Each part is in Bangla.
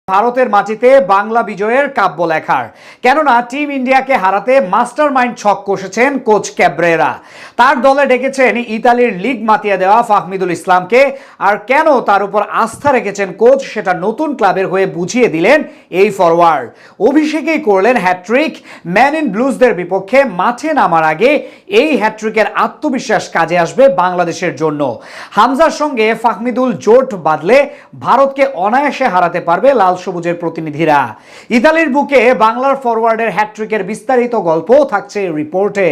ভারতের মাটিতে বাংলা বিজয়ের কাব্য লেখার। কেননা টিম ইন্ডিয়াকে হারাতে মাস্টার মাইন্ড ছক কষেছেন কোচ ক্যাব্রেরা। তার দলে ডেকেছেন ইতালির লিগ মাতিয়ে দেওয়া ফাহমিদুল ইসলামকে। আর কেন তার উপর আস্থা রেখেছেন কোচ, সেটা নতুন ক্লাবের হয়ে বুঝিয়ে দিলেন এই ফরওয়ার্ড। অভিষেকেই করলেন হ্যাট্রিক। ম্যান ইন ব্লুজদের বিপক্ষে মাঠে নামার আগে এই হ্যাট্রিকের আত্মবিশ্বাস কাজে আসবে বাংলাদেশের জন্য। হামজার সঙ্গে ফাহমিদুল জোট বাঁধলে ভারতকে অনায়াসে হারাতে পারবে লাল সবুজের প্রতিনিধিরা। ইতালির বুকে বাংলার ফরওয়ার্ডের হ্যাট্রিকের বিস্তারিত গল্প থাকছে রিপোর্টে।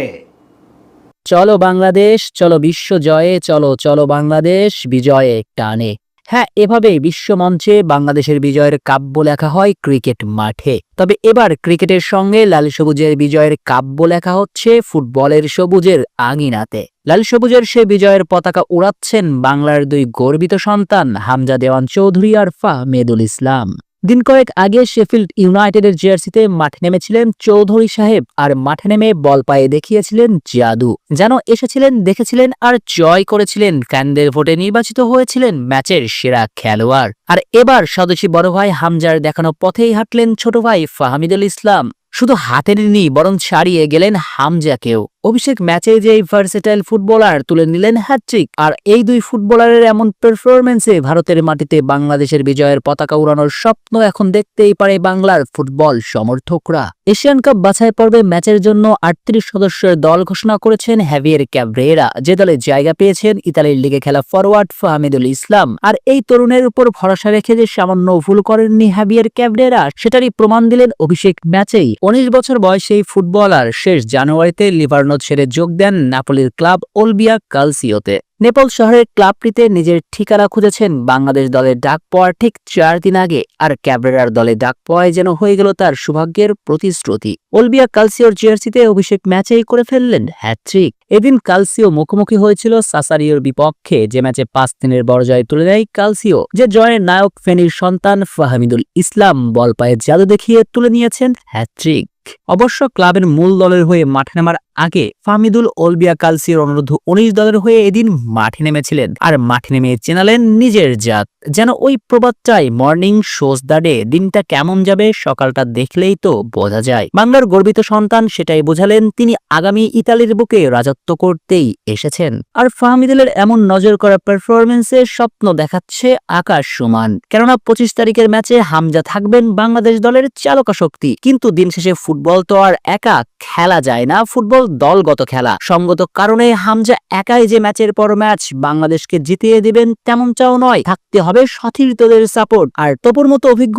চলো বাংলাদেশ, চলো বিশ্ব জয়ে, চলো চলো বাংলাদেশ বিজয়ে টানে। হ্যাঁ, এভাবে বিশ্বমঞ্চে বাংলাদেশের বিজয়ের কাব্য লেখা হয় ক্রিকেট মাঠে। তবে এবার ক্রিকেটের সঙ্গে লাল সবুজের বিজয়ের কাব্য লেখা হচ্ছে ফুটবলের সবুজের আঙিনাতে। লাল সবুজের সে বিজয়ের পতাকা উড়াচ্ছেন বাংলার দুই গর্বিত সন্তান হামজা দেওয়ান চৌধুরী আর ফাহমিদুল ইসলাম। দিন কয়েক আগে শেফিল্ড ইউনাইটেডের জার্সিতে মাঠে নেমেছিলেন চৌধুরী সাহেব, আর মাঠে নেমে বল পায়ে দেখিয়েছিলেন জাদু। যেন এসেছিলেন, দেখেছিলেন আর জয় করেছিলেন। ক্যান্ডেল ভোটে নির্বাচিত হয়েছিলেন ম্যাচের সেরা খেলোয়াড়। আর এবার স্বদেশী বড় ভাই হামজার দেখানো পথেই হাঁটলেন ছোট ভাই ফাহমিদুল ইসলাম। শুধু হাতে নেননি, বরং ছাড়িয়ে গেলেন হামজাকেও। অভিষেক ম্যাচে যে ভার্সেটাইল ফুটবলার তুলে নিলেন হ্যাট্রিক। আর এই দুই ফুটবলারের এমন পারফরম্যান্সে ভারতের মাটিতে বাংলাদেশের বিজয়ের পতাকা উড়ানোর স্বপ্ন এখন দেখতেই পারে বাংলার ফুটবল সমর্থকরা। এশিয়ান কাপ বাছাই পর্বে ম্যাচের জন্য 38 সদস্যের দল ঘোষণা করেছেন হ্যাভিয়ের ক্যাব্রেরা, যে দলে জায়গা পেয়েছেন ইতালির লিগে খেলা ফরওয়ার্ড ফাহমিদুল ইসলাম। আর এই তরুণের উপর ভরসা রেখে যে সামান্য ভুল করেননি হ্যাভিয়ের ক্যাব্রেরা, সেটারই প্রমাণ দিলেন অভিষেক ম্যাচেই। 19 বছর বয়সী এই ফুটবলার শেষ জানুয়ারিতে লিভারনো ছেড়ে যোগ দেন নাপোলির ক্লাব ওলবিয়া কালসিওতে। নেপল শহরের ক্লাবটিতে নিজের ঠিকানা খুঁজেছেন বাংলাদেশ দলের ডাক পাওয়ার ঠিক 4 দিন আগে। আর ক্যাব্রেরার দলে ডাক পাওয়ায় যেন হয়ে গেল তার সৌভাগ্যের প্রতিশ্রুতি। ওলবিয়া কালসিওর জার্সিতে অভিষেক ম্যাচেই করে ফেললেন হ্যাট্রিক। এদিন কালসিও মুখোমুখি হয়েছিল সাসারিওর বিপক্ষে, যে ম্যাচে 5 দিনের বড় জয় তুলে নেয় কালসিও। যে জয়ের নায়ক ফেনীর সন্তান ফাহমিদুল ইসলাম বল পায়ে জাদু দেখিয়ে তুলে নিয়েছেন হ্যাট্রিক। অবশ্য ক্লাবের মূল দলের হয়ে মাঠে নামার আগে ফাহমিদুল ওলবিয়া কালসিওর অনূর্ধ্ব-19 দলের হয়ে এদিন মাঠে নেমেছিলেন। আর মাঠে নেমে চেনালেন নিজের জাত। যেন ওই প্রবাদটাই, মর্নিং শোজ দ্য ডে। দিনটা কেমন যাবে সকালটা দেখলেই তো বোঝা যায়। বাংলার গর্বিত সন্তান সেটাই বোঝালেন তিনি আগামী ইতালির বুকে রাজত্ব করতেই এসেছেন। আর ফাহমিদুলের এমন নজর করা পারফরমেন্সে স্বপ্ন দেখাচ্ছে আকাশ সমান। কেননা 25 তারিখের ম্যাচে হামজা থাকবেন বাংলাদেশ দলের চালকা শক্তি। কিন্তু দিন শেষে ফুটবল তো আর একা খেলা যায় না, ফুটবল দলগত খেলা। সঙ্গত কারণে হামজা একাই যে ম্যাচের পর ম্যাচ বাংলাদেশকে জিতিয়ে দিবেন তেমনটাও নয়, থাকতে হবে সতীর্থদের সাপোর্ট। আর তপুর মতো অভিজ্ঞ